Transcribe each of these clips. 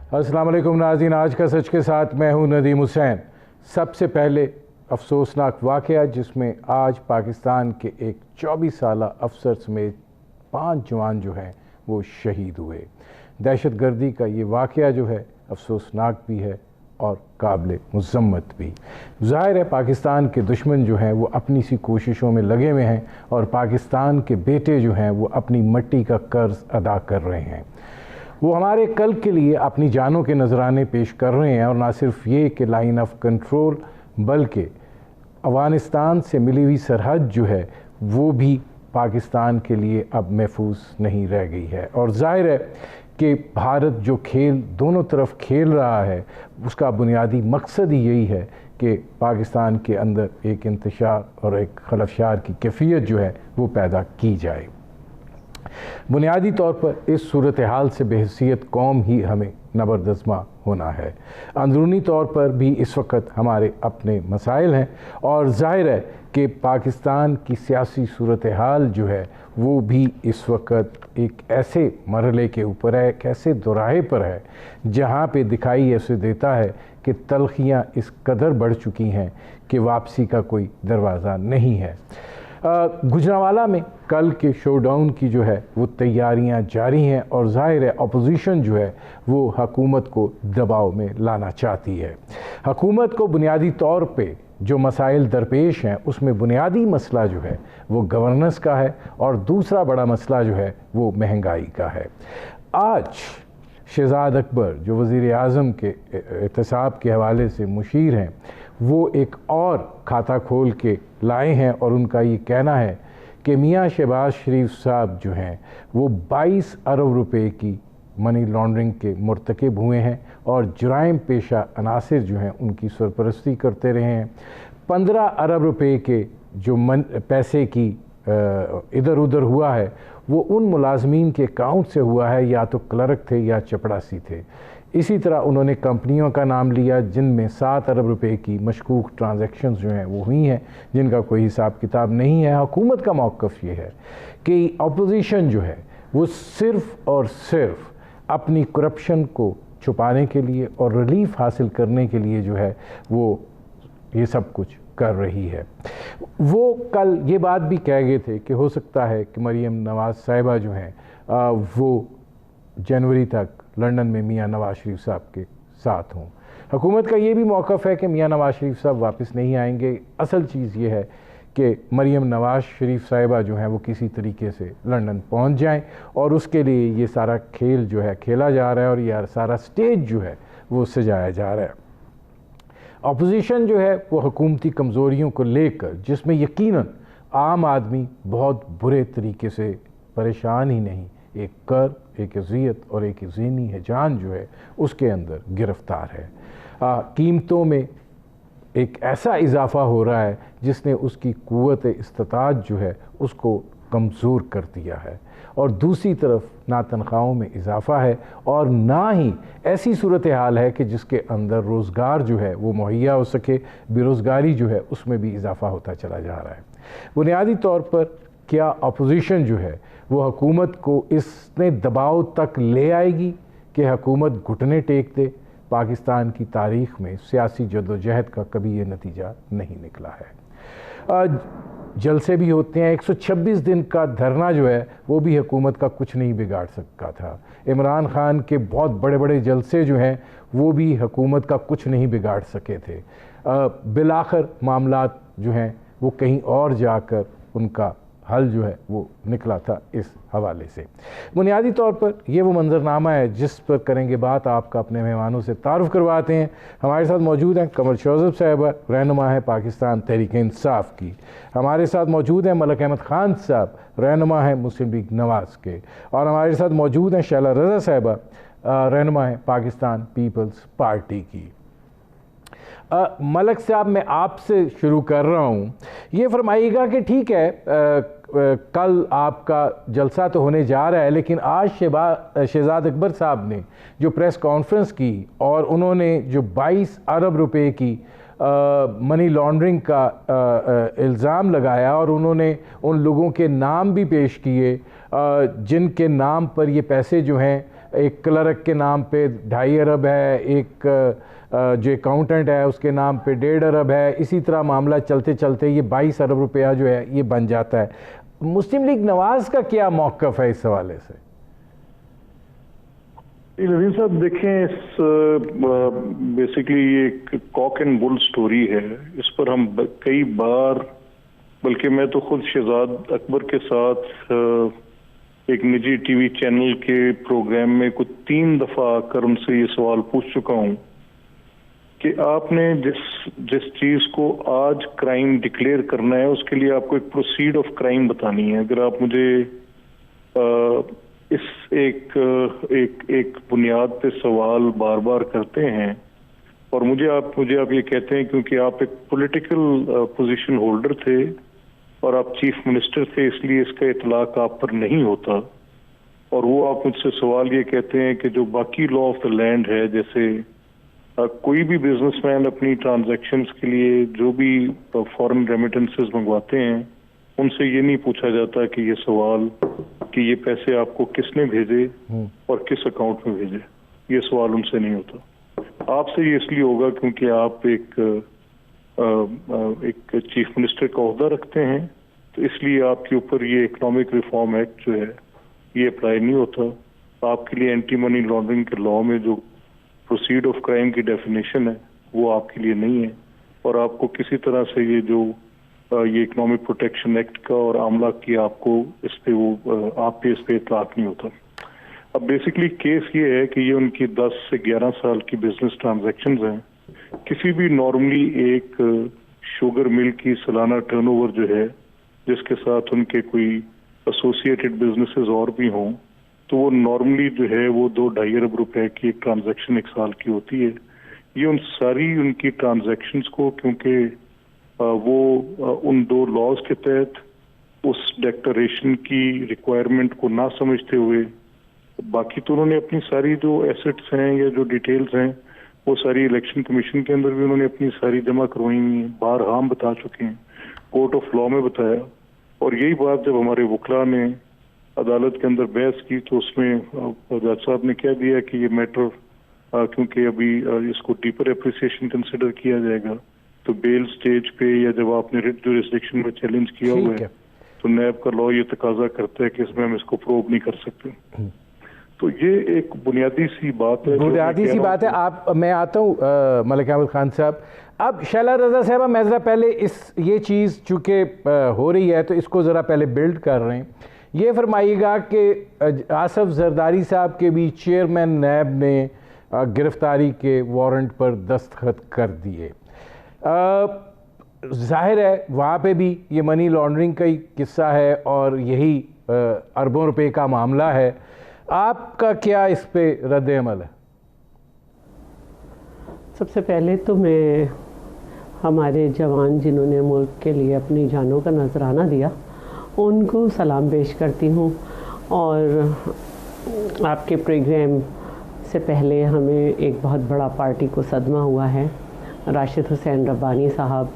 अस्सलाम वालेकुम नाज़रीन, आज का सच के साथ मैं हूं नदीम हुसैन। सबसे पहले अफसोसनाक वाक़या जिसमें आज पाकिस्तान के एक 24 साला अफसर समेत 5 जवान जो हैं वो शहीद हुए। दहशत गर्दी का ये वाक़या जो है अफसोसनाक भी है और काबिल मज़म्मत भी। ज़ाहिर है पाकिस्तान के दुश्मन जो हैं वो अपनी सी कोशिशों में लगे हुए हैं और पाकिस्तान के बेटे जो हैं वो अपनी मट्टी का कर्ज अदा कर रहे हैं। वो हमारे कल के लिए अपनी जानों के नजराने पेश कर रहे हैं और ना सिर्फ ये कि लाइन ऑफ कंट्रोल बल्कि अफ़गानिस्तान से मिली हुई सरहद जो है वो भी पाकिस्तान के लिए अब महफूज नहीं रह गई है। और ज़ाहिर है कि भारत जो खेल दोनों तरफ खेल रहा है उसका बुनियादी मकसद ही यही है कि पाकिस्तान के अंदर एक इंतशार और एक खलफशार की कैफियत जो है वो पैदा की जाए। बुनियादी तौर पर इस सूरत हाल से बेहसियत कौम ही हमें नबरदज़मा होना है। अंदरूनी तौर पर भी इस वक्त हमारे अपने मसाइल हैं और ज़ाहिर है कि पाकिस्तान की सियासी सूरत हाल जो है वो भी इस वक्त एक ऐसे मरहले के ऊपर है, एक ऐसे दोराहे पर है जहाँ पे दिखाई ऐसे देता है कि तलखियाँ इस कदर बढ़ चुकी हैं कि वापसी का कोई दरवाज़ा नहीं है। गुजरांवाला में कल के शोडाउन की जो है वो तैयारियां जारी हैं और ज़ाहिर है अपोजिशन जो है वो हुकूमत को दबाव में लाना चाहती है। हुकूमत को बुनियादी तौर पे जो मसाइल दरपेश हैं उसमें बुनियादी मसला जो है वो गवर्नेंस का है और दूसरा बड़ा मसला जो है वो महंगाई का है। आज शहजाद अकबर जो वज़ीर आज़म के एहतसाब के हवाले से मुशीर हैं वो एक और खाता खोल के लाए हैं और उनका ये कहना है कि मियाँ शहबाज शरीफ साहब जो हैं वो 22 अरब रुपए की मनी लॉन्ड्रिंग के मुर्तकिब हुए हैं और जुराइम पेशा अनासिर जो हैं उनकी सरपरस्ती करते रहे हैं। 15 अरब रुपए के जो पैसे की इधर उधर हुआ है वो उन मुलाजमीन के अकाउंट से हुआ है, या तो क्लर्क थे या चपड़ासी थे। इसी तरह उन्होंने कंपनियों का नाम लिया जिनमें 7 अरब रुपए की मशकूक ट्रांजैक्शंस जो हैं वो हुई हैं जिनका कोई हिसाब किताब नहीं है। हुकूमत का मौक़िफ़ ये है कि अपोजिशन जो है वो सिर्फ़ और सिर्फ अपनी करप्शन को छुपाने के लिए और रिलीफ हासिल करने के लिए जो है वो ये सब कुछ कर रही है। वो कल ये बात भी कह गए थे कि हो सकता है कि मरीम नवाज़ साहिबा जो हैं वो जनवरी तक लंदन में मियाँ नवाज़ शरीफ साहब के साथ हों। हुकूमत का ये भी मौक़िफ़ है कि मियाँ नवाज़ शरीफ साहब वापस नहीं आएंगे। असल चीज़ ये है कि मरीम नवाज़ शरीफ साहिबा जो हैं वो किसी तरीके से लंदन पहुंच जाएं और उसके लिए ये सारा खेल जो है खेला जा रहा है और ये सारा स्टेज जो है वो सजाया जा रहा है। अपोजिशन जो है वो हुकूमती कमज़ोरियों को लेकर, जिसमें यकीनन आम आदमी बहुत बुरे तरीके से परेशान ही नहीं, एक कर, एक अज़ियत और एक ज़हनी हिजान जो है उसके अंदर गिरफ़्तार है। कीमतों में एक ऐसा इजाफ़ा हो रहा है जिसने उसकी क़ुव्वत इस्तिताअत जो है उसको कमज़ोर कर दिया है और दूसरी तरफ ना तनख्वाहों में इजाफ़ा है और ना ही ऐसी सूरत हाल है कि जिसके अंदर रोज़गार जो है वो मुहैया हो सके। बेरोज़गारी जो है उसमें भी इजाफ़ा होता चला जा रहा है। बुनियादी तौर पर क्या अपोजिशन जो है वो हुकूमत को इसने दबाव तक ले आएगी कि हुकूमत घुटने टेक दे? पाकिस्तान की तारीख़ में सियासी जद्दोजहद का कभी ये नतीजा नहीं निकला है। जलसे भी होते हैं, 126 दिन का धरना जो है वो भी हुकूमत का कुछ नहीं बिगाड़ सका था। इमरान खान के बहुत बड़े बड़े जलसे जो हैं वो भी हुकूमत का कुछ नहीं बिगाड़ सके थे। बिलाखिर मामलात जो हैं वो कहीं और जाकर उनका हल जो है वो निकला था इस हवाले से। बुनियादी तौर पर ये वो मंजरनामा है जिस पर करेंगे बात। आपका अपने मेहमानों से तारुफ़ करवाते हैं। हमारे साथ मौजूद हैं कमर शौज़ब साहिबा, रहनुमा है पाकिस्तान तहरीक इंसाफ की। हमारे साथ मौजूद हैं मलक अहमद ख़ान साहब, रहनुमा है मुस्लिम लीग नवाज़ के। और हमारे साथ मौजूद हैं शैला रज़ा साहिबा, रहनुमा है पाकिस्तान पीपल्स पार्टी की। मलक साहब मैं आपसे शुरू कर रहा हूँ, ये फरमाइएगा कि ठीक है कल आपका जलसा तो होने जा रहा है, लेकिन आज शहजाद अकबर साहब ने जो प्रेस कॉन्फ्रेंस की और उन्होंने जो 22 अरब रुपए की मनी लॉन्ड्रिंग का इल्ज़ाम लगाया और उन्होंने उन लोगों के नाम भी पेश किए जिनके नाम पर ये पैसे जो हैं एक क्लर्क के नाम पे 2.5 अरब है, एक जो अकाउंटेंट है उसके नाम पे 1.5 अरब है। इसी तरह मामला चलते चलते ये 22 अरब रुपया जो है ये बन जाता है। मुस्लिम लीग नवाज का क्या मौक़िफ़ है इस हवाले से? नवीन साहब देखें, इस बेसिकली ये एक कॉक एंड बुल स्टोरी है। इस पर हम कई बार, बल्कि मैं तो खुद शहजाद अकबर के साथ एक निजी टीवी चैनल के प्रोग्राम में कुछ 3 दफा आकर उनसे ये सवाल पूछ चुका हूं कि आपने जिस चीज को आज क्राइम डिक्लेयर करना है उसके लिए आपको एक प्रोसीड ऑफ क्राइम बतानी है। अगर आप मुझे इस एक बुनियाद पे सवाल बार बार करते हैं और मुझे आप ये कहते हैं क्योंकि आप एक पॉलिटिकल पोजीशन होल्डर थे और आप चीफ मिनिस्टर थे, इसलिए इसका इतलाक आप पर नहीं होता, और वो आप मुझसे सवाल ये कहते हैं कि जो बाकी लॉ ऑफ द लैंड है, जैसे कोई भी बिजनेसमैन अपनी ट्रांजैक्शंस के लिए जो भी फॉरेन रेमिटेंसेस मंगवाते हैं उनसे ये नहीं पूछा जाता कि ये सवाल कि ये पैसे आपको किसने भेजे और किस अकाउंट में भेजे, ये सवाल उनसे नहीं होता। आपसे ये इसलिए होगा क्योंकि आप एक चीफ मिनिस्टर का ओहदा रखते हैं, तो इसलिए आपके ऊपर ये इकोनॉमिक रिफॉर्म एक्ट जो है ये अप्लाई नहीं होता। आपके लिए एंटी मनी लॉन्ड्रिंग के लॉ में जो प्रोसीड ऑफ क्राइम की डेफिनेशन है वो आपके लिए नहीं है, और आपको किसी तरह से ये इकोनॉमिक प्रोटेक्शन एक्ट का और आमला की आपको इस पे इतलाक नहीं होता। अब बेसिकली केस ये है कि ये उनकी 10 से 11 साल की बिजनेस ट्रांजैक्शंस हैं। किसी भी नॉर्मली एक शुगर मिल की सालाना टर्नओवर जो है जिसके साथ उनके कोई एसोसिएटेड बिजनेसेस और भी हों, तो वो नॉर्मली जो है वो 2-2.5 अरब रुपए की एक ट्रांजैक्शन एक साल की होती है। ये उनकी ट्रांजैक्शंस को, क्योंकि वो उन 2 लॉज के तहत उस डेक्लेरेशन की रिक्वायरमेंट को ना समझते हुए, बाकी तो उन्होंने अपनी सारी जो एसेट्स हैं या जो डिटेल्स हैं वो सारी इलेक्शन कमीशन के अंदर भी उन्होंने अपनी सारी जमा करवाई हुई हैं, बार हम बता चुके हैं, कोर्ट ऑफ लॉ में बताया। और यही बात जब हमारे वकला ने अदालत के अंदर बहस की तो उसमें जज साहब ने कह दिया कि ये मैटर क्योंकि अभी इसको डीपर एप्रिसिएशन कंसिडर किया जाएगा, तो बेल स्टेज पे या जब आपने रिट जुरिस्डिक्शन में चैलेंज किया हुआ है तो नैब का लॉ ये तकाजा करता है कि इसमें हम इसको प्रूव नहीं कर सकते। तो ये एक बुनियादी सी बात है, मैं आता हूँ मलिक अहमद खान साहब। अब शैला रजा साहबा, मैं ज़रा पहले ये चीज़ चूँकि हो रही है तो इसको ज़रा पहले बिल्ड कर रहे हैं। ये फरमाइएगा कि आसफ जरदारी साहब के भी चेयरमैन नैब ने गिरफ्तारी के वारंट पर दस्तखत कर दिए। जाहिर है वहाँ पे भी ये मनी लॉन्ड्रिंग का ही किस्सा है और यही अरबों रुपए का मामला है। आपका क्या इस पे रद्द अमल है? सबसे पहले तो मैं हमारे जवान जिन्होंने मुल्क के लिए अपनी जानों का नजराना दिया उनको सलाम पेश करती हूँ। और आपके प्रोग्राम से पहले हमें एक बहुत बड़ा पार्टी को सदमा हुआ है। राशिद हुसैन रब्बानी साहब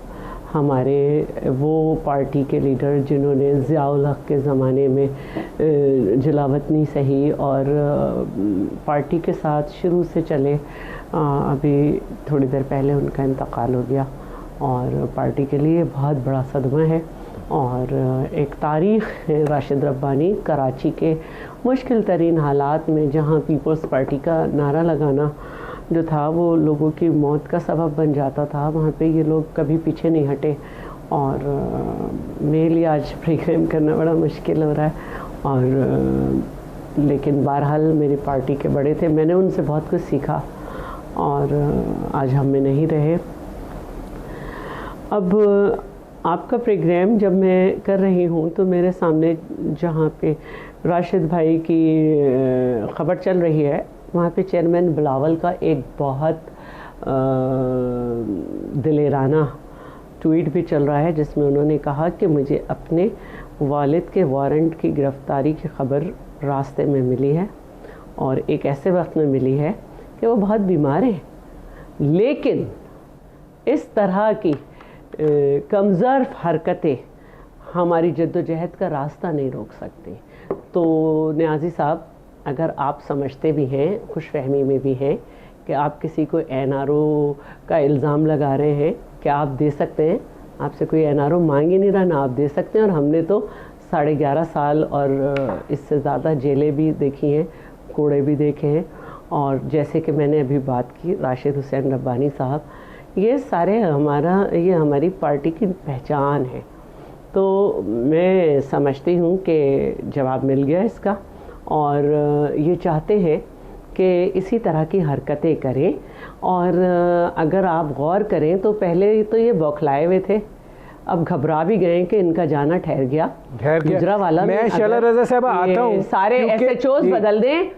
हमारे वो पार्टी के लीडर जिन्होंने ज़ियाउल हक़ के ज़माने में जलावतनी सही और पार्टी के साथ शुरू से चले, अभी थोड़ी देर पहले उनका इंतकाल हो गया और पार्टी के लिए बहुत बड़ा सदमा है। और एक तारीख़ है राशिद रब्बानी, कराची के मुश्किल तरीन हालात में जहाँ पीपल्स पार्टी का नारा लगाना जो था वो लोगों की मौत का सबब बन जाता था, वहाँ पे ये लोग कभी पीछे नहीं हटे। और मेरे लिए आज प्रोग्राम करना बड़ा मुश्किल हो रहा है, और लेकिन बहरहाल मेरी पार्टी के बड़े थे, मैंने उनसे बहुत कुछ सीखा और आज हम में नहीं रहे। अब आपका प्रोग्राम जब मैं कर रही हूँ तो मेरे सामने जहाँ पे राशिद भाई की ख़बर चल रही है वहाँ पे चेयरमैन बिलावल का एक बहुत दिलेराना ट्वीट भी चल रहा है जिसमें उन्होंने कहा कि मुझे अपने वालिद के वारंट की गिरफ़्तारी की ख़बर रास्ते में मिली है और एक ऐसे वक्त में मिली है कि वो बहुत बीमार हैं, लेकिन इस तरह की कमज़ोर हरकतें हमारी जद्दोजहद का रास्ता नहीं रोक सकती। तो न्याज़ी साहब, अगर आप समझते भी हैं, खुशफहमी में भी हैं कि आप किसी को NRO का इल्ज़ाम लगा रहे हैं, क्या आप दे सकते हैं? आपसे कोई NRO मांग ही नहीं रहा, ना आप दे सकते हैं। और हमने तो 11.5 साल और इससे ज़्यादा जेलें भी देखी हैं, कोड़े भी देखे हैं। और जैसे कि मैंने अभी बात की राशिद हुसैन रब्बानी साहब, ये सारे ये हमारी पार्टी की पहचान है। तो मैं समझती हूँ कि जवाब मिल गया इसका, और ये चाहते हैं कि इसी तरह की हरकतें करें। और अगर आप गौर करें तो पहले तो ये बौखलाए हुए थे, अब घबरा भी गए कि इनका जाना ठहर गया। गुजरांवाला मैं शैला रज़ा साहब आता हूँ, सारे SHOs बदल दें,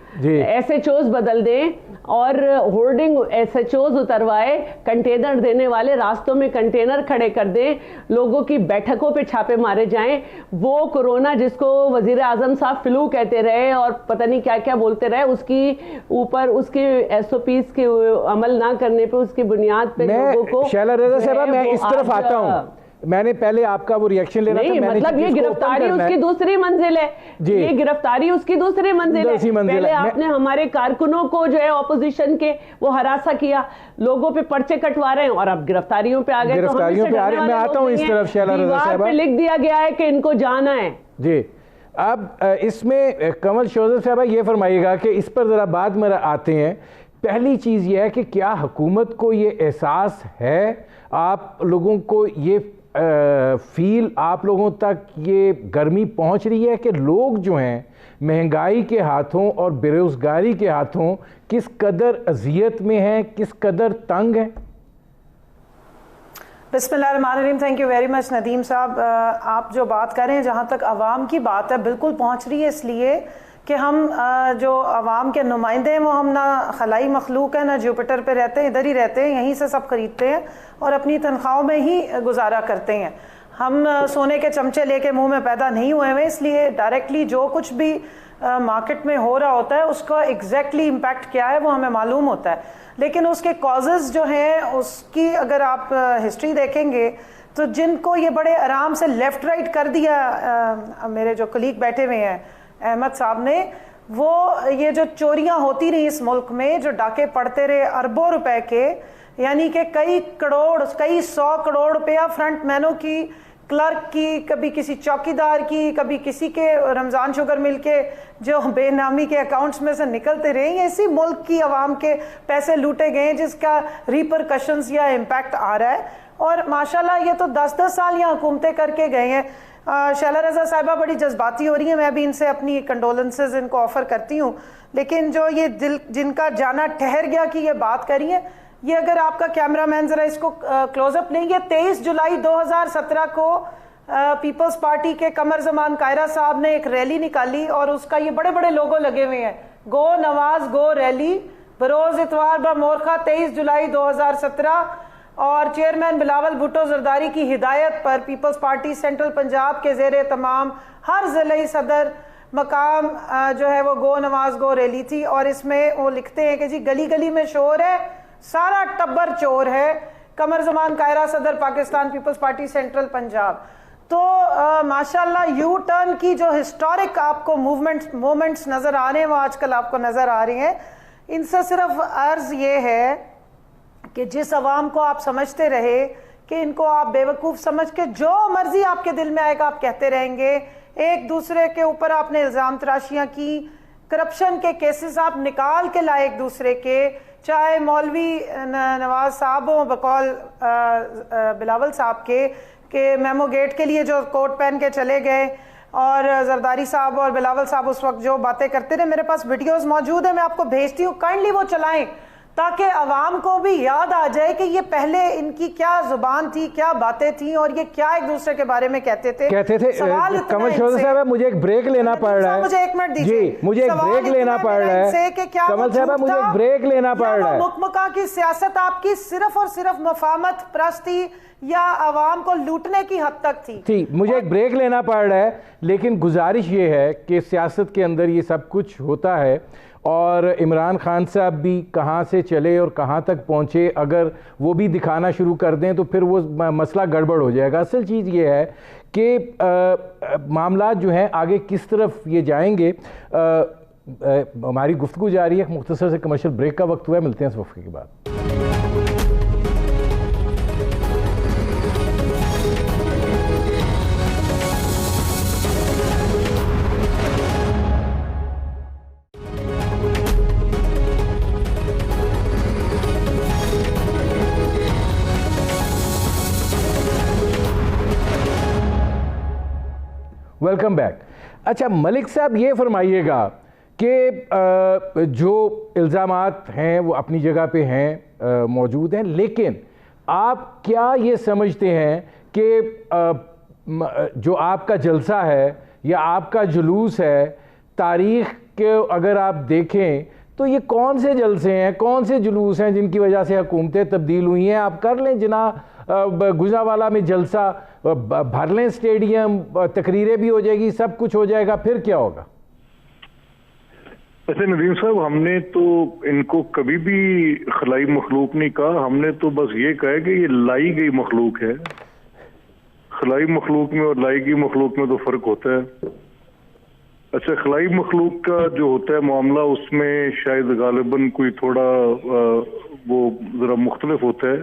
SHOs बदल दें और होर्डिंग SHOs उतरवाए, कंटेनर देने वाले रास्तों में कंटेनर खड़े कर दें, लोगों की बैठकों पे छापे मारे जाएं। वो कोरोना जिसको वजीर आजम साहब फ्लू कहते रहे और पता नहीं क्या क्या बोलते रहे, उसकी ऊपर उसके SOPs के अमल ना करने पे, उसकी बुनियाद पे लोगों को। शैला रज़ा साहब मैं इस तरफ आता हूँ, मैंने पहले आपका वो रिएक्शन लेना नहीं, था। मतलब ये गिरफ्तारी उसकी दूसरी मंजिल है, ये गिरफ्तारी उसकी दूसरी मंजिल है। पहले आपने हमारे कारकुनों को जो है ऑपोजिशन के वो हरासा किया, लोगों पे पर्चे कटवा रहे हैं, और अब गिरफ्तारियों पे आ गए। गिरफ्तारियों पे आ रहे हैं। मैं आता हूँ इस तरफ शैला रज़ा साहब, पे लिख दिया गया है कि इनको जाना है जी। अब इसमें कमल शोजब साहब ये फरमाइएगा कि इस पर ज़रा बाद में आते हैं। पहली चीज़ ये है कि क्या हुकूमत को ये एहसास है, आप लोगों को ये फील, आप लोगों तक ये गर्मी पहुंच रही है कि लोग जो हैं महंगाई के हाथों और बेरोज़गारी के हाथों किस कदर अजियत में हैं, किस कदर तंग हैं? बिस्मिल्लाहिर्रहमानिर्रहीम। Thank you very much Nadeem साहब। आप जो बात कर रहे हैं, जहाँ तक आवाम की बात है, बिल्कुल पहुँच रही है, इसलिए कि हम जो आवाम के नुमाइंदे हैं वो हम ना खलाई मखलूक है, ना जुपिटर पे रहते हैं, इधर ही रहते हैं, यहीं से सब खरीदते हैं और अपनी तनख्वाहों में ही गुजारा करते हैं। हम सोने के चमचे लेके मुंह में पैदा नहीं हुए हैं, इसलिए डायरेक्टली जो कुछ भी मार्केट में हो रहा होता है उसका एग्जैक्टली इम्पैक्ट क्या है वो हमें मालूम होता है। लेकिन उसके कॉजेज़ जो हैं उसकी अगर आप हिस्ट्री देखेंगे तो जिनको ये बड़े आराम से लेफ़्ट राइट कर दिया, मेरे जो कलीग बैठे हुए हैं अहमद साहब ने, वो ये जो चोरियां होती रही इस मुल्क में, जो डाके पड़ते रहे अरबों रुपए के, यानी कि कई 100 करोड़ रुपया फ्रंट मैनों की, क्लर्क की, कभी किसी चौकीदार की, कभी किसी के रमज़ान शुगर मिल के जो बेनामी के अकाउंट्स में से निकलते रहे, इसी मुल्क की आवाम के पैसे लूटे गए जिसका रिपरकशंस या इम्पैक्ट आ रहा है। और माशाल्लाह ये तो 10-10 साल यहाँ हुकूमतें करके गए हैं। शैला रज़ा साहिबा बड़ी जज्बाती हो रही है, मैं भी इनसे अपनी कंडोलेंसेस इनको ऑफ़र करती हूँ। लेकिन जो ये जिनका जाना ठहर गया की ये बात करी है, ये अगर आपका कैमरामैन ज़रा इसको क्लोजअप लेंगे, 23 जुलाई 2017 को पीपल्स पार्टी के कमर जमान कायरा साहब ने एक रैली निकाली और उसका ये बड़े बड़े लोगो लगे हुए हैं, गो नवाज गो रैली बरोज़ इतवार ब मोरखा 23 जुलाई 2017। और चेयरमैन बिलावल भुट्टो जरदारी की हिदायत पर पीपल्स पार्टी सेंट्रल पंजाब के ज़ेरे तमाम हर ज़िले सदर मकाम जो है वो गो नवाज गो रैली थी। और इसमें वो लिखते हैं कि जी गली गली में शोर है, सारा टब्बर चोर है, कमर जमान कायरा सदर पाकिस्तान पीपल्स पार्टी सेंट्रल पंजाब। तो माशाल्लाह यू टर्न की जो हिस्टोरिक आपको मोमेंट्स नज़र आ रहे हैं वो आजकल आपको नज़र आ रहे हैं। इनसे सिर्फ अर्ज़ ये है कि जिस अवाम को आप समझते रहे कि इनको आप बेवकूफ़ समझ के जो मर्जी आपके दिल में आएगा आप कहते रहेंगे, एक दूसरे के ऊपर आपने इल्ज़ाम तराशियाँ की, करप्शन के केसेस आप निकाल के लाए एक दूसरे के, चाहे मौलवी नवाज साहब हो बकौल बिलावल साहब के मेमो गेट के लिए जो कोट पहन के चले गए, और जरदारी साहब और बिलावल साहब उस वक्त जो बातें करते रहे, मेरे पास वीडियोस मौजूद है, मैं आपको भेजती हूँ, काइंडली वो चलाएं ताकि आवाम को भी याद आ जाए कि ये पहले इनकी क्या जुबान थी, क्या बातें थी और ये क्या एक दूसरे के बारे में कहते थे। कमल शोजब साहब मुझे एक ब्रेक लेना पड़ रहा है, मुझे एक मिनट दीजिए जी, मुझे एक ब्रेक लेना पड़ रहा है कमल साहब, मुझे एक ब्रेक लेना पड़ रहा है। मुकमका की सियासत आपकी सिर्फ और सिर्फ मफामत प्रस्ती या आवाम को लूटने की हद तक थी। मुझे एक ब्रेक लेना पड़ रहा है, लेकिन गुजारिश ये है कि सियासत के अंदर ये सब कुछ होता है और इमरान खान साहब भी कहाँ से चले और कहाँ तक पहुँचे, अगर वो भी दिखाना शुरू कर दें तो फिर वो मसला गड़बड़ हो जाएगा। असल चीज़ ये है कि मामला जो हैं आगे किस तरफ ये जाएंगे। हमारी गुफ्तगू जारी है, मुख्तसर से कमर्शियल ब्रेक का वक्त हुआ है, मिलते हैं इस वक्फे के बाद। Welcome back. अच्छा मलिक साहब, ये फरमाइएगा कि जो इल्ज़ामात हैं वो अपनी जगह पे हैं, मौजूद हैं, लेकिन आप क्या ये समझते हैं कि जो आपका जलसा है या आपका जुलूस है, तारीख़ के अगर आप देखें तो ये कौन से जलसे हैं, कौन से जुलूस हैं जिनकी वजह से हुकूमतें तब्दील हुई हैं? आप कर लें जना गुजरावाला में जलसा, भर लें स्टेडियम, तकरीरें भी हो जाएगी, सब कुछ हो जाएगा, फिर क्या होगा? ऐसे नदीम साहब, हमने तो इनको कभी भी खलाई मखलूक नहीं कहा। हमने तो बस ये कहा है कि ये लाई गई मखलूक है। खलाई मखलूक में और लाई गई मखलूक में तो फर्क होता है। अच्छा, खलाई मखलूक का जो होता है मामला, उसमें शायद गालिबन कोई थोड़ा वो ज़रा मुख्तलिफ होता है,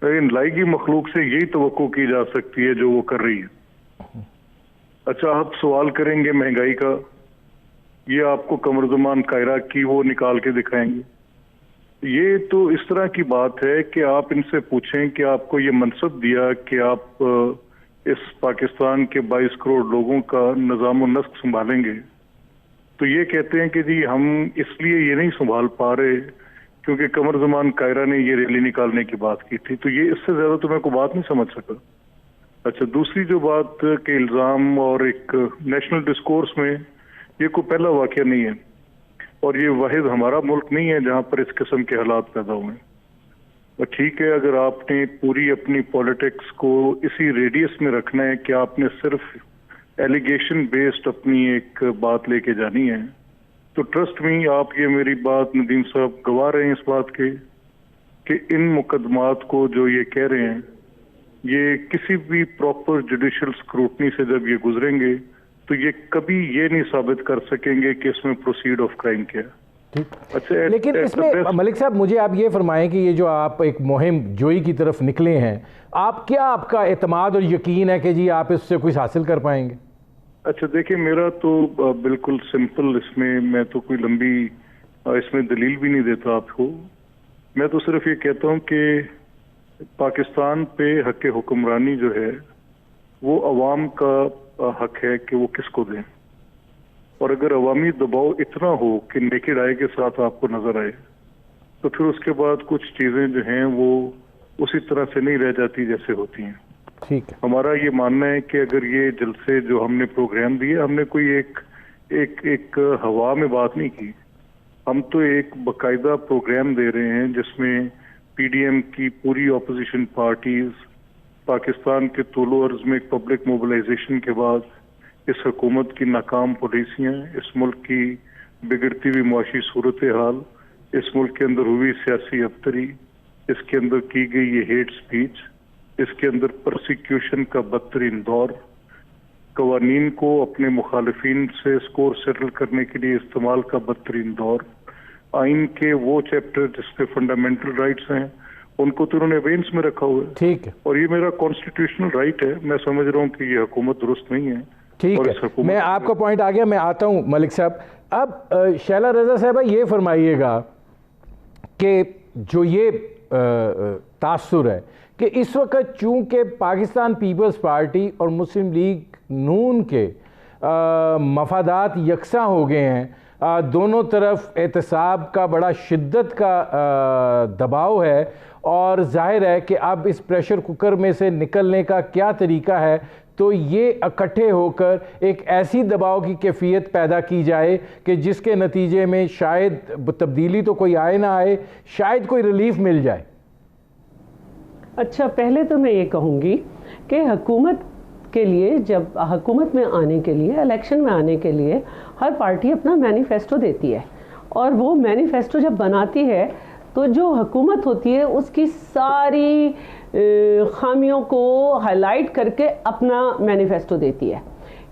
लेकिन लाई गई मखलूक से यही तवक्को की जा सकती है जो वो कर रही है। अच्छा, आप सवाल करेंगे महंगाई का, ये आपको कमरजमान कायरा की वो निकाल के दिखाएंगे। ये तो इस तरह की बात है कि आप इनसे पूछें कि आपको ये मनसब दिया कि आप इस पाकिस्तान के 22 करोड़ लोगों का निज़ाम व नस्क संभालेंगे, तो ये कहते हैं कि जी हम इसलिए ये नहीं संभाल पा रहे क्योंकि कमरजमान कायरा ने ये रैली निकालने की बात की थी। तो ये इससे ज्यादा तो मैं को बात नहीं समझ सका। अच्छा, दूसरी जो बात के इल्ज़ाम और एक नेशनल डिस्कोर्स में, ये कोई पहला वाक़या नहीं है और ये वाहिद हमारा मुल्क नहीं है जहाँ पर इस किस्म के हालात पैदा हुए हैं। और ठीक है, अगर आपने पूरी अपनी पॉलिटिक्स को इसी रेडियस में रखना है कि आपने सिर्फ एलिगेशन बेस्ड अपनी एक बात लेके जानी है, तो ट्रस्ट मी, आप ये मेरी बात नदीम साहब गवा रहे हैं इस बात के कि इन मुकदमात को जो ये कह रहे हैं, ये किसी भी प्रॉपर जुडिशियल स्क्रूटनी से जब ये गुजरेंगे तो ये कभी ये नहीं साबित कर सकेंगे कि इसमें प्रोसीड ऑफ क्राइम क्या है। अच्छा, लेकिन इसमें मलिक साहब मुझे आप ये फरमाएं कि ये जो आप एक मुहिम जोई की तरफ निकले हैं, आप क्या आपका एतमाद और यकीन है कि जी आप इससे कुछ हासिल कर पाएंगे? अच्छा, देखिए, मेरा तो बिल्कुल सिंपल, इसमें मैं तो कोई लंबी इसमें दलील भी नहीं देता आपको। मैं तो सिर्फ ये कहता हूँ कि पाकिस्तान पे हक हुक्मरानी जो है वो अवाम का हक है कि वो किसको दें, और अगर अवामी दबाव इतना हो कि नेकेड आई के साथ आपको नजर आए, तो फिर उसके बाद कुछ चीजें जो हैं वो उसी तरह से नहीं रह जाती जैसे होती हैं। ठीक है, हमारा ये मानना है कि अगर ये जलसे जो हमने प्रोग्राम दिए, हमने कोई एक हवा में बात नहीं की, हम तो एक बाकायदा प्रोग्राम दे रहे हैं जिसमें पीडीएम की पूरी ऑपोजिशन पार्टीज, पाकिस्तान के तूलो अर्ज में एक पब्लिक मोबिलाइजेशन के बाद इस हुकूमत की नाकाम पॉलिसियाँ, इस मुल्क की बिगड़ती हुई मुआशी सूरत हाल, इस मुल्क के अंदर हुई सियासी अबतरी, इसके अंदर की गई ये हेट स्पीच, इसके अंदर प्रोसिक्यूशन का बदतरीन दौर, कवानीन को अपने मुखालिफिन से स्कोर सेटल करने के लिए इस्तेमाल का बदतरीन दौर, आइन के वो चैप्टर जिसपे फंडामेंटल राइट्स हैं उनको तो उन्होंने अवेंस में रखा हुआ है। ठीक है, और ये मेरा कॉन्स्टिट्यूशनल राइट है। मैं समझ रहा हूँ कि ये हुकूमत दुरुस्त नहीं है। ठीक है, मैं आपका पॉइंट आ गया, मैं आता हूँ मलिक साहब। अब शैला रजा साहब ये फरमाइएगा कि जो ये तासुर है कि इस वक्त चूँकि पाकिस्तान पीपल्स पार्टी और मुस्लिम लीग नून के मफादात यकसा हो गए हैं, दोनों तरफ एहतसाब का बड़ा शिद्दत का दबाव है, और जाहिर है कि अब इस प्रेशर कुकर में से निकलने का क्या तरीका है, तो ये इकट्ठे होकर एक ऐसी दबाव की कैफियत पैदा की जाए कि जिसके नतीजे में शायद तब्दीली तो कोई आए ना आए, शायद कोई रिलीफ मिल जाए। अच्छा, पहले तो मैं ये कहूँगी कि हुकूमत के लिए, जब हुकूमत में आने के लिए, इलेक्शन में आने के लिए हर पार्टी अपना मैनिफेस्टो देती है, और वो मैनिफेस्टो जब बनाती है तो जो हुकूमत होती है उसकी सारी खामियों को हाईलाइट करके अपना मैनिफेस्टो देती है।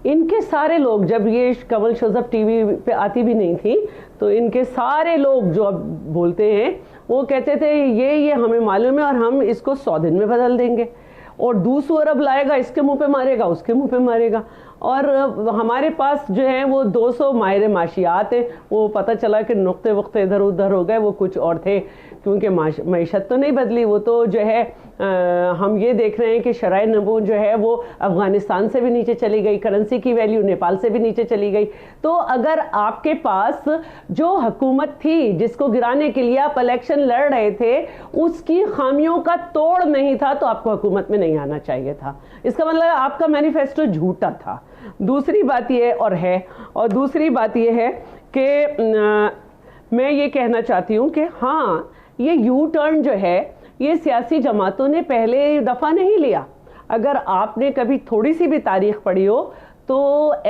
इनके सारे लोग, जब ये कमल शोजब टीवी पे आती भी नहीं थी तो इनके सारे लोग जो अब बोलते हैं वो कहते थे ये हमें मालूम है और हम इसको 100 दिन में बदल देंगे, और 200 अरब लाएगा, इसके मुंह पे मारेगा, उसके मुंह पे मारेगा। और हमारे पास जो है वो 200 माहिर माशियात हैं, वो पता चला कि नुक्ते वक्ते इधर उधर हो गए, वो कुछ और थे, क्योंकि मईशत तो नहीं बदली, वो तो जो है हम ये देख रहे हैं कि शराय नमू जो है वो अफ़गानिस्तान से भी नीचे चली गई, करेंसी की वैल्यू नेपाल से भी नीचे चली गई। तो अगर आपके पास जो हुकूमत थी जिसको गिराने के लिए आप इलेक्शन लड़ रहे थे उसकी खामियों का तोड़ नहीं था तो आपको हुकूमत में नहीं आना चाहिए था। इसका मतलब आपका मैनिफेस्टो झूठा था। दूसरी बात यह है कि मैं ये कहना चाहती हूँ कि हाँ, ये यू टर्न जो है ये सियासी जमातों ने पहले दफ़ा नहीं लिया। अगर आपने कभी थोड़ी सी भी तारीख पढ़ी हो तो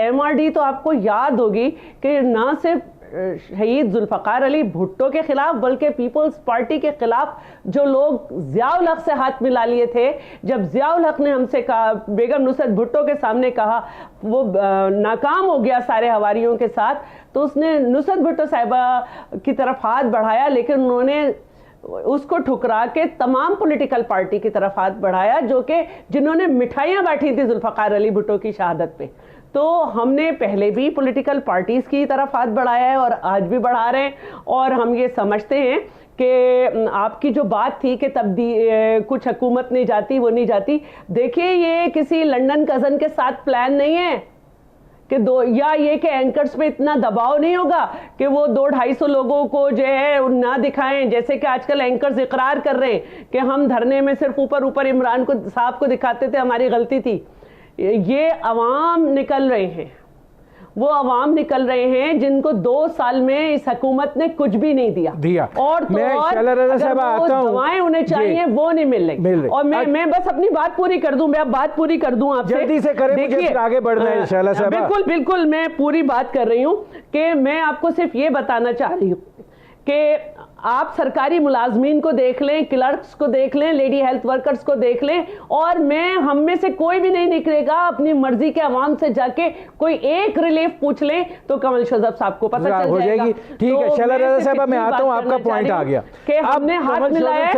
MRD तो आपको याद होगी कि ना सिर्फ शहीद जुल्फ़कार अली भुट्टो के खिलाफ बल्कि पीपल्स पार्टी के खिलाफ जो लोग ज़ियाउल हक से हाथ मिला लिए थे, जब ज़ियाउल हक ने हमसे कहा, बेगम नुसरत भुट्टो के सामने कहा, वो नाकाम हो गया सारे हवारियों के साथ, तो उसने नुसरत भुट्टो साहिबा की तरफ हाथ बढ़ाया, लेकिन उन्होंने उसको ठुकरा के तमाम पॉलिटिकल पार्टी की तरफ हाथ बढ़ाया जो कि जिन्होंने मिठाइयाँ बांटी थी जुल्फ़कार अली भुट्टो की शहादत पे। तो हमने पहले भी पॉलिटिकल पार्टीज़ की तरफ हाथ बढ़ाया है और आज भी बढ़ा रहे हैं, और हम ये समझते हैं कि आपकी जो बात थी कि कुछ हुकूमत नहीं जाती, वो नहीं जाती, देखिए ये किसी लंदन कज़न के साथ प्लान नहीं है कि ये कि एंकर्स पे इतना दबाव नहीं होगा कि वो 200-250 लोगों को जो है ना दिखाएं, जैसे कि आजकल एंकर्स इकरार कर रहे हैं कि हम धरने में सिर्फ ऊपर इमरान को साहब को दिखाते थे, हमारी गलती थी। ये अवाम निकल रहे हैं, वो अवाम निकल रहे हैं जिनको 2 साल में इस हुकूमत ने कुछ भी नहीं दिया। और तो दवाएं उन्हें चाहिए वो नहीं मिल रही। और मैं बस अपनी बात पूरी कर दूं, मैं बात पूरी कर दूं आपसे, जल्दी से करें, मुझे आगे बढ़ना है शैला साहबा। बिल्कुल मैं पूरी बात कर रही हूं कि मैं आपको सिर्फ ये बताना चाह रही हूं कि आप सरकारी मुलाजमीन को देख लें, क्लर्क्स को देख लें, लेडी हेल्थ वर्कर्स को देख लें, और हम में से कोई भी नहीं निकलेगा अपनी मर्जी के अवाम से जाके कोई एक रिलीफ पूछ लें तो कमल शोजब साहब को पता चल जाएगी। ठीक है शैला रज़ा साहबा, मैं आता हूं, आपका पॉइंट आ गया कि हमने हाथ मिलाया।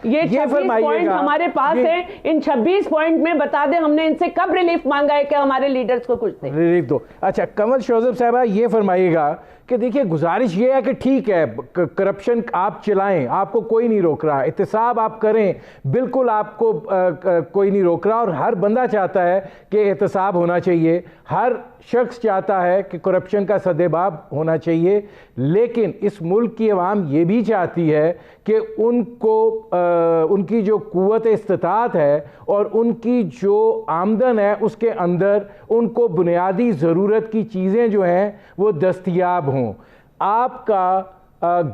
ये 26 पॉइंट हमारे पास है, इन 26 पॉइंट में बता दें हमने इनसे कब रिलीफ मांगा है कि हमारे लीडर्स को कुछ दे रिलीफ दो। अच्छा कमल शोजब साहबा ये फरमाइएगा कि देखिए गुजारिश ये है कि ठीक है करप्शन आप चलाएं, आपको कोई नहीं रोक रहा, एहतसाब आप करें, बिल्कुल आपको कोई नहीं रोक रहा, और हर बंदा चाहता है कि एहतसाब होना चाहिए, हर शख्स चाहता है कि करप्शन का सदेबाब होना चाहिए, लेकिन इस मुल्क की अवाम ये भी चाहती है कि उनको उनकी जो कुव्वत इस्तिताअत है और उनकी जो आमदन है उसके अंदर उनको बुनियादी ज़रूरत की चीज़ें जो हैं वो दस्तयाब हों। आपका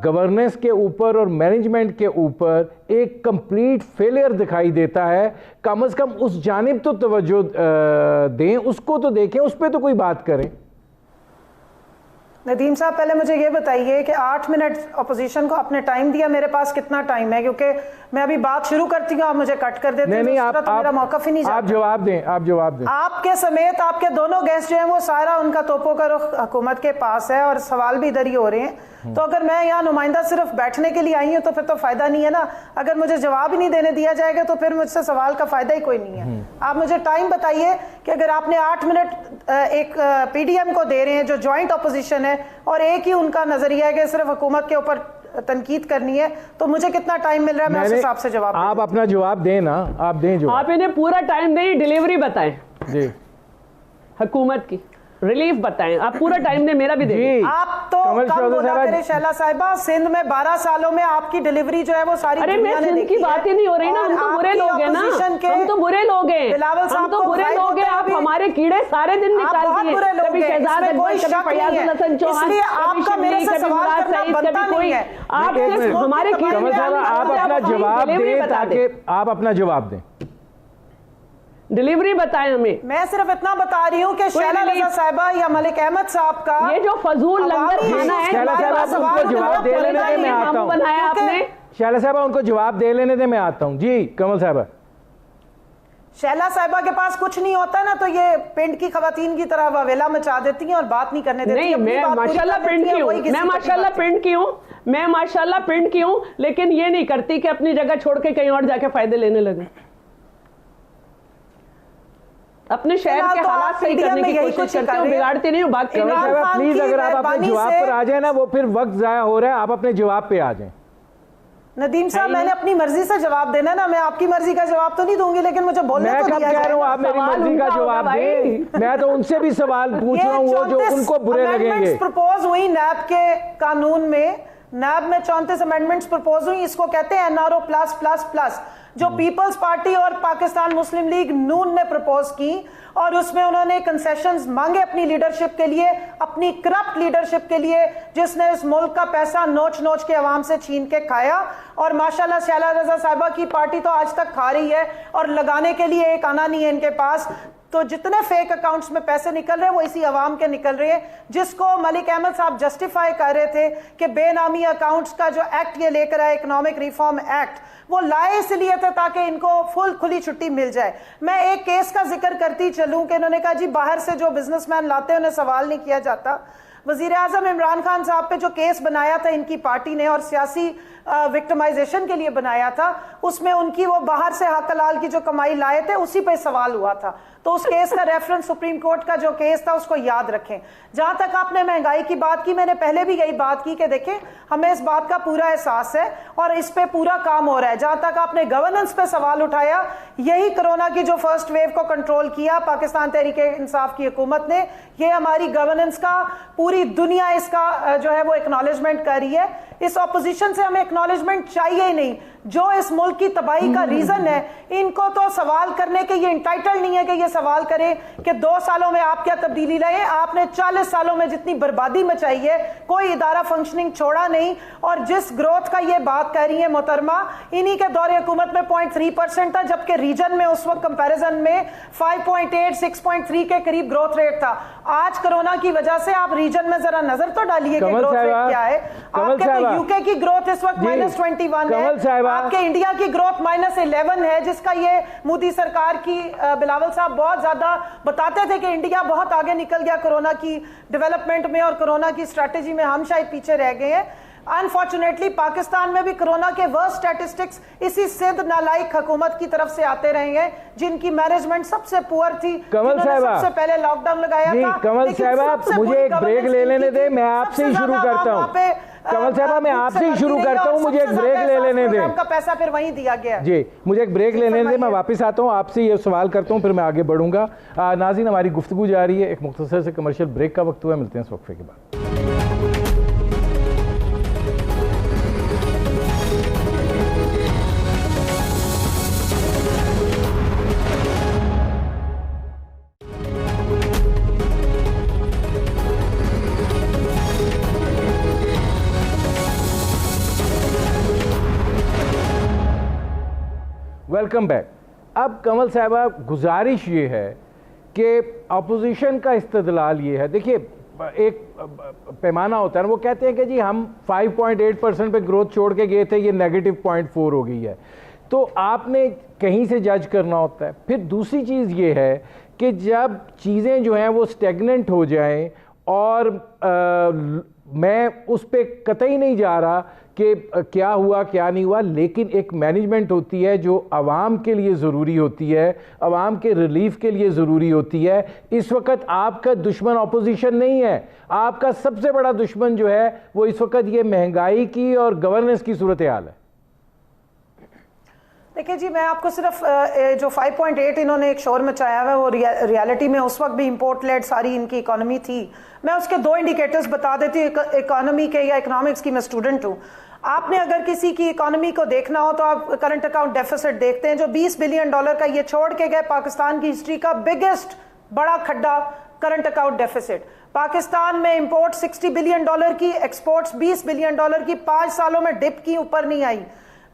गवर्नेंस के ऊपर और मैनेजमेंट के ऊपर एक कंप्लीट फेलियर दिखाई देता है। कम से कम उस जानिब तो तवज्जो दें, उसको तो देखें, उस पर तो कोई बात करें। नदीम साहब पहले मुझे ये बताइए कि 8 मिनट अपोजिशन को आपने टाइम दिया, मेरे पास कितना टाइम है? क्योंकि मैं अभी बात शुरू करती हूँ, आप मुझे कट कर देते हैं। नहीं, आप मेरा मौका ही नहीं जाता। आप जवाब दें। आपके समेत आपके दोनों गेस्ट जो हैं वो सारा उनका तोपों का रुख हुकूमत के पास है और सवाल भी इधर ही हो रहे हैं। तो अगर मैं यहाँ नुमाइंदा सिर्फ बैठने के लिए आई हूँ तो फिर तो फायदा नहीं है ना। अगर मुझे जवाब ही नहीं देने दिया जाएगा तो फिर मुझसे सवाल का फायदा ही कोई नहीं है। आप मुझे टाइम बताइए कि अगर आपने 8 मिनट एक PDM को दे रहे हैं जो जॉइंट अपोजिशन है और एक ही उनका नजरिया है कि सिर्फ हुकूमत के ऊपर तनकीद करनी है, तो मुझे कितना टाइम मिल रहा है? मैं उस हिसाब से जवाब आप अपना जवाब दें ना, आप दें जवाब। आप इन्हें पूरा टाइम दें, डिलीवरी बताएं जी, हुकूमत की रिलीफ बताएं। आप पूरा टाइम दें, मेरा भी दें। आप तो कम बोला करें शैला साहिबा, सिंध में 12 सालों में आपकी डिलीवरी जो है वो सारी दुनिया ने देखी। की बात ही नहीं हो रही ना, हम तो बुरे लोग हैं ना, हम तो बुरे लोग हैं, हम तो बुरे लोग हैं। आप हमारे कीड़े सारे दिन निकालती हैं, कभी शहजाद अकबर, कभी फयाजुल हसन चौहान, कभी शम्मी, कभी मुराद सईद, कभी कोई। आप सिर्फ हमारे कीड़े, आप अपना जवाब दें ताकि आप अपना जवाब दें, डिलीवरी बताएं हमें। मैं सिर्फ इतना बता रही हूँ कि शैला रज़ा साहिबा या मलिक अहमद साहब का ये जो फजूल लंगर खाना है, शैला साहिबा उनको जवाब दे लेने दे, मैं आता हूँ। बनाया आपने, शैला साहिबा उनको जवाब दे लेने दे, मैं आता हूँ। जी कमल साहिबा। शैला साहिबा के पास कुछ नहीं होता ना तो ये पिंड की खवातीन की तरह वावेला मचा देती हैं और बात नहीं करने देती। नहीं, मैं माशाल्लाह पिंड की हूँ, मैं माशाल्लाह पिंड की हूँ, मैं माशाल्लाह पिंड की हूँ, लेकिन ये नहीं करती कि अपनी जगह छोड़ के कहीं और जाके फायदे लेने लगे। अपने शहर के हालात सही करने की कोशिश करती हूँ, बिगाड़ती नहीं हूँ। बात प्लीज अगर आप अपने जवाब पर आ जाए ना, वो फिर वक्त जाया हो रहा है, आप अपने जवाब पे आ जाए। नदीम साहब, मैंने अपनी मर्जी से जवाब देना ना, मैं आपकी मर्जी का जवाब तो नहीं दूंगी, लेकिन मुझे बोलने तो दिया जाए। मैं कह रहा हूँ आप मेरी मर्जी का जवाब दें, मैं तो उनसे भी सवाल पूछ रहा हूँ वो जो उनको बुरे लगेंगे। प्रपोज हुई नैब के कानून में, नैब में 34 अमेंडमेंट्स प्रपोज हुई, इसको कहते हैं एनआरओ प्लस प्लस प्लस, जो पीपल्स पार्टी और पाकिस्तान मुस्लिम लीग नून ने प्रपोज की, और उसमें उन्होंने कंसेशंस मांगे अपनी लीडरशिप के लिए, अपनी करप्ट लीडरशिप के लिए, जिसने इस मुल्क का पैसा नोच नोच के अवाम से छीन के खाया। और माशाल्लाह शैला रजा साहिबा की पार्टी तो आज तक खा रही है, और लगाने के लिए एक आना नहीं है इनके पास। तो जितने फेक अकाउंट्स में पैसे निकल रहे हैं वो इसी अवाम के निकल रहे हैं, जिसको मलिक अहमद साहब जस्टिफाई कर रहे थे कि बेनामी अकाउंट्स का जो एक्ट ये लेकर आए, इकोनॉमिक रिफॉर्म एक्ट, वो लाए इसलिए थे ताकि इनको फुल खुली छुट्टी मिल जाए। मैं एक केस का जिक्र करती चलूं कि इन्होंने कहा जी बाहर से जो बिजनेसमैन लाते हैं उन्हें सवाल नहीं किया जाता। वजीर आजम इमरान खान साहब पे जो केस बनाया था इनकी पार्टी ने और सियासी विक्टिमाइजेशन के लिए बनाया था, उसमें उनकी वो बाहर से हक हलाल की जो कमाई लाए थे उसी पे सवाल हुआ था। तो उस केस का रेफरेंस सुप्रीम कोर्ट का जो केस था उसको याद रखें। जहां तक आपने महंगाई की बात की, मैंने पहले भी यही बात की कि देखें हमें इस बात का पूरा एहसास है और इस पे पूरा काम हो रहा है। जहां तक आपने गवर्नेंस पे सवाल उठाया, यही कोरोना की जो फर्स्ट वेव को कंट्रोल किया पाकिस्तान तहरीक इंसाफ की हुकूमत ने, ये हमारी गवर्नेंस का पूरी दुनिया इसका जो है वो एक्नॉलेजमेंट कर रही है। इस ऑपोजिशन से हमें एक्नॉलेजमेंट चाहिए ही नहीं। जो इस मुल्क की तबाही का रीजन है, इनको तो सवाल करने के ये इंटाइटल नहीं है कि ये सवाल करें कि 2 सालों में आप क्या तब्दीली लाए। आपने 40 सालों में जितनी बर्बादी मचाई है, कोई इदारा फंक्शनिंग छोड़ा नहीं। और जिस ग्रोथ का ये बात कर रही है मोहतरमा, इन्हीं के दौरे हुकूमत में 0.3% था, जबकि रीजन में उस वक्त कंपैरिजन में 5.8 6.3 के करीब ग्रोथ रेट था। आज कोरोना की वजह से आप रीजन में जरा नजर तो डालिए कि ग्रोथ रेट क्या है। आपके तो यूके की ग्रोथ इस वक्त -21 है, आपके इंडिया की ग्रोथ -11 है, जिसका ये मोदी सरकार की बिलावल साहब बहुत ज्यादा बताते थे कि इंडिया बहुत आगे निकल गया कोरोना की डेवलपमेंट में और कोरोना की स्ट्रैटेजी में हम शायद पीछे रह गए हैं। अनफॉर्चुनेटली पाकिस्तान में भी कोरोना के वर्स्ट स्टैटिस्टिक्स इसी सिंध नालायक हुकूमत की तरफ से आते रहे हैं, जिनकी मैनेजमेंट सबसे पुअर थी, जिन्होंने सबसे पहले लॉकडाउन लगाया था। कमल साहब, मुझे एक ब्रेक ले लेने दे, मैं आपसे ही शुरू करता हूं। कमल साहब, मैं आपसे ही शुरू करता हूं, मुझे एक ब्रेक ले लेने दें। आपका पैसा फिर वहीं दिया गया जी, मुझे एक ब्रेक लेने दें, मैं वापस आता हूं, आपसे ये सवाल करता हूं, फिर मैं आगे बढ़ूंगा। नाज़रीन, हमारी गुफ्तगू जारी है, एक मुख्तसर से कमर्शियल ब्रेक का वक्त हुआ है, मिलते हैं इस वक्फे के बाद। Welcome back. अब कमल साहबा, गुजारिश ये है कि अपोजिशन का इस्तदलाल ये है, देखिए एक पैमाना होता है ना, वो कहते हैं कि जी हम 5.8% पे ग्रोथ छोड़ के गए थे, ये -0.4 हो गई है। तो आपने कहीं से जज करना होता है। फिर दूसरी चीज़ ये है कि जब चीज़ें जो हैं वो स्टेगनेंट हो जाएं, और मैं उस पर कतई नहीं जा रहा कि क्या हुआ क्या नहीं हुआ, लेकिन एक मैनेजमेंट होती है जो आवाम के लिए ज़रूरी होती है, आवाम के रिलीफ के लिए ज़रूरी होती है। इस वक्त आपका दुश्मन अपोजिशन नहीं है, आपका सबसे बड़ा दुश्मन जो है वो इस वक्त ये महंगाई की और गवर्नेंस की सूरत हाल है। देखिए जी, मैं आपको सिर्फ जो 5.8 इन्होंने एक शोर मचाया हुआ है, वो रियलिटी में उस वक्त भी इंपोर्ट लेड सारी इनकी इकोनॉमी थी। मैं उसके 2 इंडिकेटर्स बता देती हूँ इकोनॉमी के, या इकोनॉमिक्स की मैं स्टूडेंट हूँ। आपने अगर किसी की इकोनॉमी को देखना हो तो आप करंट अकाउंट डेफिसिट देखते हैं, जो $20 बिलियन का ये छोड़ के गए पाकिस्तान की हिस्ट्री का बिगेस्ट बड़ा खड्डा करंट अकाउंट डेफिसिट। पाकिस्तान में इंपोर्ट $60 बिलियन की, एक्सपोर्ट्स $20 बिलियन की, 5 सालों में डिप की, ऊपर नहीं आई।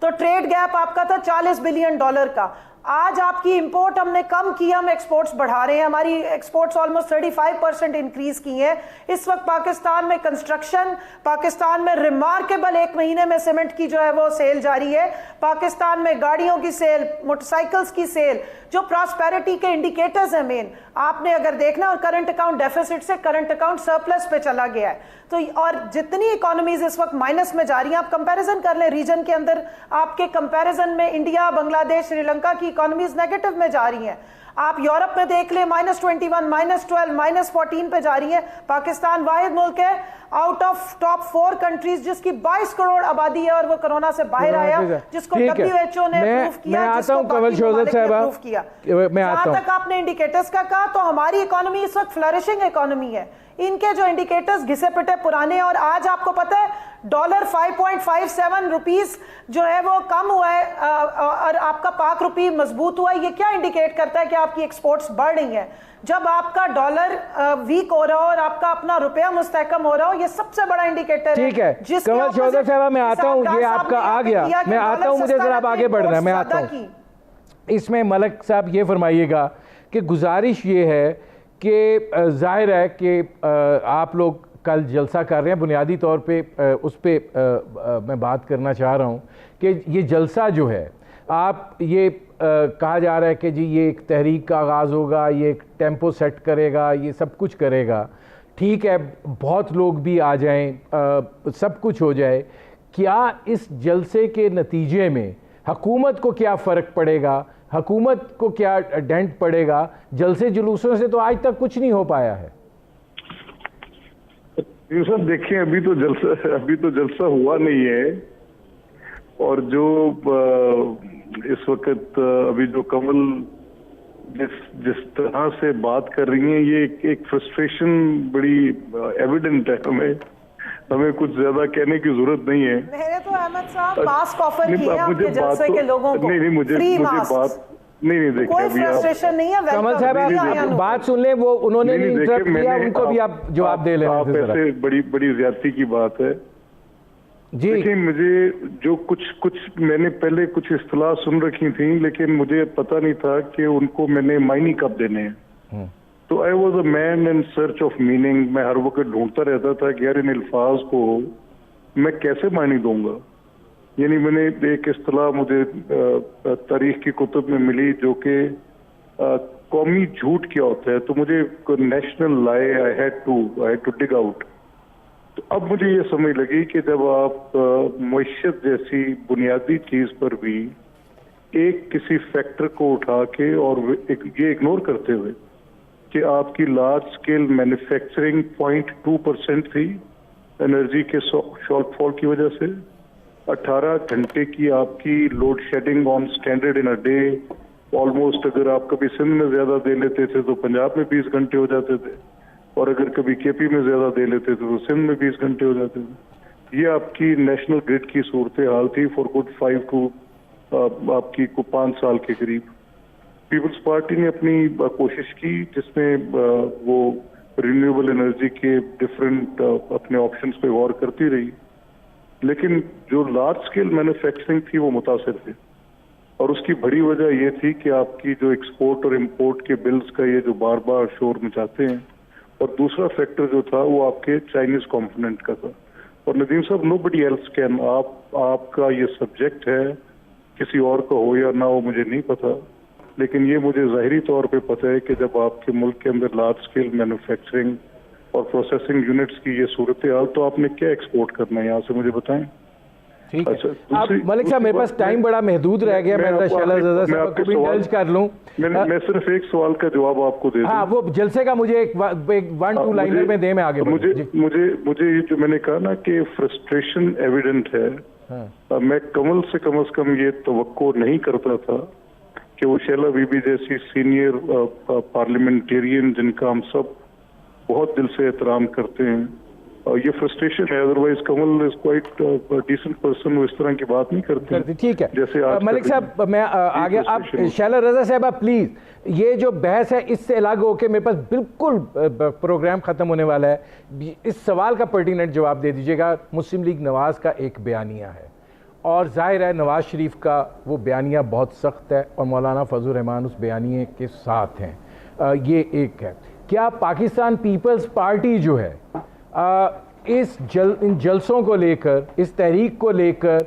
तो ट्रेड गैप आपका था $40 बिलियन का। आज आपकी इंपोर्ट हमने कम की, हम एक्सपोर्ट्स बढ़ा रहे हैं, हमारी एक्सपोर्ट्स ऑलमोस्ट 35% इंक्रीज की हैं। इस वक्त पाकिस्तान में कंस्ट्रक्शन, पाकिस्तान में रिमार्केबल 1 महीने में सीमेंट की जो है वो सेल जारी है, पाकिस्तान में गाड़ियों की सेल, मोटरसाइकिल्स की सेल, जो प्रॉस्पेरिटी के इंडिकेटर्स हैं मेन, आपने अगर देखना, और करंट अकाउंट डेफिसिट से करंट अकाउंट सरप्लस पे चला गया है। तो और जितनी इकोनॉमीज इस वक्त माइनस में जा रही हैं, आप कंपैरिजन कर लें रीजन के अंदर, आपके कंपैरिजन में इंडिया, बांग्लादेश, श्रीलंका की इकोनॉमीज नेगेटिव में जा रही हैं। आप यूरोप में देख लें, -21, -12, -14 पे जा रही है। पाकिस्तान वाहिद मुल्क है आउट ऑफ टॉप 4 कंट्रीज जिसकी 22 करोड़ आबादी है और वो कोरोना से बाहर आया, जिसको WHO ने प्रूफ किया, जिसको बाकी ममालिक ने प्रूफ किया। जहां तक आपने इंडिकेटर्स का कहा, तो हमारी इकोनॉमी इस वक्त फ्लरिशिंग इकोनॉमी है। इनके जो इंडिकेटर्स घिसे पिटे पुराने, और आज आपको पता है डॉलर 5.57 रुपीस जो है वो कम हुआ है और आपका पाक रुपी मजबूत हुआ है। ये क्या इंडिकेट करता है कि आपकी एक्सपोर्ट्स बढ़ रही हैं? जब आपका डॉलर वीक हो रहा हो और आपका अपना रुपया मुस्तहकम हो रहा हो, ये सबसे बड़ा इंडिकेटर है। ठीक है कमल चौधरी साहब, मैं आता हूँ, ये आपका आ गया, मैं आता हूँ, मुझे जरा आगे बढ़ना है, मैं आता हूँ। इसमें मलिक साहब ये फरमाइएगा कि गुजारिश ये है कि जाहिर है कि आप लोग कल जलसा कर रहे हैं, बुनियादी तौर पे उस पर मैं बात करना चाह रहा हूँ कि ये जलसा जो है, आप ये कहा जा रहा है कि जी ये एक तहरीक का आगाज़ होगा, ये एक टेम्पो सेट करेगा, ये सब कुछ करेगा, ठीक है, बहुत लोग भी आ जाएं, सब कुछ हो जाए। क्या इस जलसे के नतीजे में हुकूमत को क्या फ़र्क पड़ेगा, हुकूमत को क्या डेंट पड़ेगा? जलसे जुलूसों से तो आज तक कुछ नहीं हो पाया है। सर देखिए, अभी तो जलसा हुआ नहीं है, और जो इस वक्त अभी जो कमल जिस तरह से बात कर रही हैं, ये एक फ्रस्ट्रेशन बड़ी एविडेंट है। हमें कुछ ज्यादा कहने की जरूरत नहीं है। मैंने तो अहमद साहब मास्क ऑफर किए हैं आपके जलसे के लोगों को। मुझे बात नहीं देखिए, कोई फ्रस्ट्रेशन नहीं है। कमल साहब बात सुन ले, वो उन्होंने भी इंटरप्ट किया, उनको भी आप जवाब दे लें। आप ऐसे बड़ी ज्यादती की बात है जी। देखिए, मुझे जो कुछ मैंने पहले कुछ इस्तिलाह सुन रखी थी, लेकिन मुझे पता नहीं था कि उनको मैंने मायने कब देने हैं। तो I was a man in search of meaning. मैं हर वक्त ढूंढता रहता था कि यार इन अल्फाज को मैं कैसे मायने दूंगा। यानी मैंने एक इस्तिलाह मुझे तारीख की कुतुब में मिली जो कि कौमी झूठ क्या होता है, तो मुझे national lie I had to dig out. तो अब मुझे ये समझ लगी कि जब आप मईशत जैसी बुनियादी चीज पर भी एक किसी फैक्टर को उठा के और ये इग्नोर करते हुए कि आपकी लार्ज स्केल मैन्युफैक्चरिंग 0.2% थी एनर्जी के शॉर्टफॉल की वजह से, 18 घंटे की आपकी load shedding on standard in a day, almost अगर आप कभी सिंध में ज्यादा दे लेते थे तो पंजाब में 20 घंटे हो जाते थे, और अगर कभी केपी में ज्यादा दे लेते थे तो सिंध में 20 घंटे हो जाते थे। ये आपकी नेशनल ग्रिड की सूरत हाल थी फॉर गुड 5 to आपकी को 5 साल के करीब। पीपल्स पार्टी ने अपनी कोशिश की जिसमें वो रिन्यूएबल एनर्जी के डिफरेंट अपने ऑप्शंस पे गौर करती रही, लेकिन जो लार्ज स्केल मैन्युफैक्चरिंग थी वो मुतासिर थे, और उसकी बड़ी वजह ये थी कि आपकी जो एक्सपोर्ट और इंपोर्ट के बिल्स का ये जो बार बार शोर मचाते हैं, और दूसरा फैक्टर जो था वो आपके चाइनीज कंपोनेंट का था। और नदीम साहब, नोबडी एल्स कैन, आपका ये सब्जेक्ट है, किसी और का हो या ना हो मुझे नहीं पता, लेकिन ये मुझे ज़ाहिरी तौर पे पता है कि जब आपके मुल्क के अंदर लार्ज स्केल मैन्युफैक्चरिंग और प्रोसेसिंग यूनिट्स की ये सूरत हाल, तो आपने क्या एक्सपोर्ट करना है यहाँ से, मुझे बताएं। ठीक है। आप मलिक साहब, मेरे पास टाइम बड़ा महदूद रह गया, मैं शैला रज़ा साहब को भी इंडल्ज कर लूं। मैं सिर्फ एक सवाल का जवाब आपको दे दूं। हाँ, वो जलसे का मुझे एक 1-2 लाइनर में दे, मैं आगे मुझे ये जो मैंने कहा ना कि फ्रस्ट्रेशन एविडेंट है। मैं कमल से कम ये तवक्को नहीं करता था कि वो शैला बीबी जैसी सीनियर पार्लियामेंटेरियन जिनका हम सब बहुत दिल से एहतराम करते हैं, और ये फ्रस्ट्रेशन है। Otherwise Kamal is quite decent person, वो इस तरह की बात नहीं करती। ठीक है, जैसे मलिक साहब मैं आगे, आप शैला रज़ा साहब प्लीज, ये जो बहस है इससे अलग होकर मेरे पास बिल्कुल प्रोग्राम खत्म होने वाला है, इस सवाल का पर्टिनेंट जवाब दे दीजिएगा। मुस्लिम लीग नवाज का एक बयानिया है, और ज़ाहिर है नवाज़ शरीफ का वो बयानिया बहुत सख्त है और मौलाना फजल रहमान उस बयानिए के साथ हैं। ये एक है। क्या पाकिस्तान पीपल्स पार्टी जो है इन जलसों को लेकर, इस तहरीक को लेकर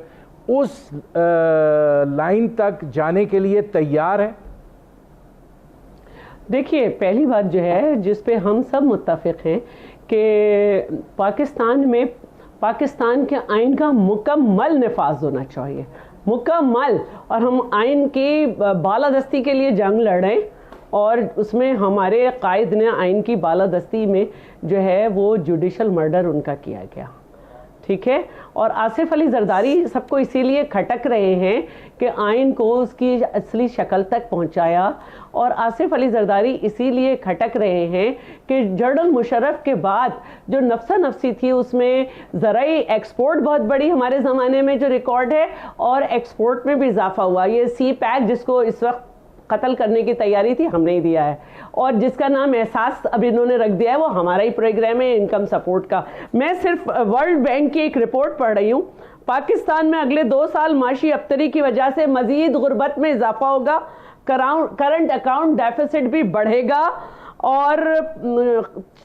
उस लाइन तक जाने के लिए तैयार है? देखिए, पहली बात जो है जिस पे हम सब मुत्तफिक हैं कि पाकिस्तान में पाकिस्तान के आइन का मुकम्मल नफाज होना चाहिए, मुकम्मल। और हम आइन की बालादस्ती के लिए जंग लड़ें और उसमें हमारे कायद ने आइन की बालादस्ती में जो है वो जुडिशल मर्डर उनका किया गया, ठीक है। और आसिफ अली जरदारी सबको इसीलिए खटक रहे हैं कि आइन को उसकी असली शक्ल तक पहुंचाया, और आसिफ अली जरदारी इसीलिए खटक रहे हैं कि जनरल मुशर्रफ के बाद जो नफ्सा नफसी थी उसमें ज़राई एक्सपोर्ट बहुत बड़ी हमारे ज़माने में जो रिकॉर्ड है, और एक्सपोर्ट में भी इजाफा हुआ। ये सी पैक जिसको इस वक्त कत्ल करने की तैयारी थी हमने ही दिया है, और जिसका नाम एहसास अब इन्होंने रख दिया है, वो हमारा ही प्रोग्राम है इनकम सपोर्ट का। मैं सिर्फ वर्ल्ड बैंक की एक रिपोर्ट पढ़ रही हूँ। पाकिस्तान में अगले 2 साल माशी अबतरी की वजह से मजीद गुर्बत में इजाफा होगा, करंट अकाउंट डेफिसिट भी बढ़ेगा, और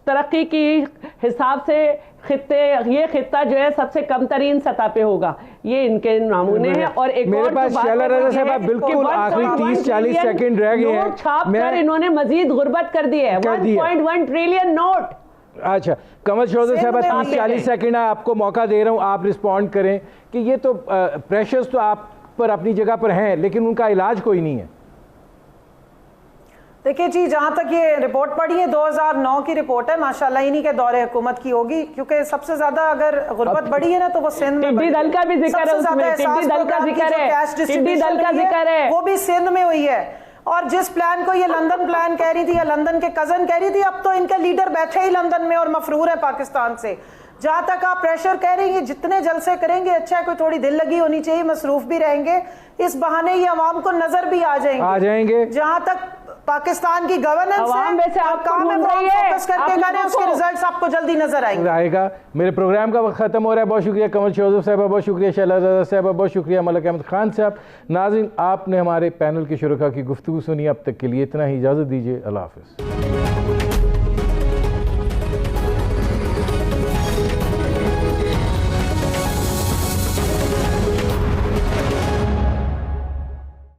तरक्की की हिसाब से ये खित्ता जो है सबसे कम तरीन सतह पे होगा। ये इनके नामूने हैं। और एक मेरे और पास शैला रज़ा साहब बिल्कुल आखिरी 30-40 सेकंड रह गए हैं। छाप कर इन्होंने मजीद गुर्बत कर दी है, 1.1 ट्रिलियन नोट। अच्छा, कमल चौधरी साहब 30-40 सेकंड आपको मौका दे रहा हूं, आप रिस्पॉन्ड करें कि ये तो प्रेशर्स तो आप पर अपनी जगह पर हैं, लेकिन उनका इलाज कोई नहीं है। देखिए जी, जहां तक ये रिपोर्ट पढ़ी है 2009 की रिपोर्ट है, माशाल्लाह इन्हीं के दौरे हुकूमत की होगी, क्योंकि सबसे ज्यादा अगर गुर्बत बढ़ी है ना तो वो सिंध में। टिड्डी दल का भी जिक्र है उसमें, टिड्डी दल का जिक्र है, टिड्डी दल का जिक्र है, वो भी सिंध में हुई है। और जिस प्लान को ये लंदन प्लान कह रही थी या लंदन के कजन कह रही थी, अब तो इनके लीडर बैठे ही लंदन में और मफरूर है पाकिस्तान से। जहां तक आप प्रेशर कह रही हैं, जितने जलसे करेंगे अच्छा है, कोई थोड़ी दिल लगी होनी चाहिए, मसरूफ भी रहेंगे, इस बहाने ये अवाम को नजर भी आ जाएंगे। जहां तक पाकिस्तान की गवर्नेंस है, आप काम में फोकस करके करें, उसके रिजल्ट्स आपको जल्दी नजर आएगा। मेरे प्रोग्राम का वक्त खत्म हो रहा है। बहुत शुक्रिया कमल चौधरी साहब, बहुत शुक्रिया शैला रज़ा साहब, बहुत शुक्रिया मलिक अहमद खान साहब। नाज़रीन, आपने हमारे पैनल के शुरका की गुफ्तगू सुनी। अब तक के लिए इतना ही, इजाज़त दीजिए। अल्लाह हाफ़िज़।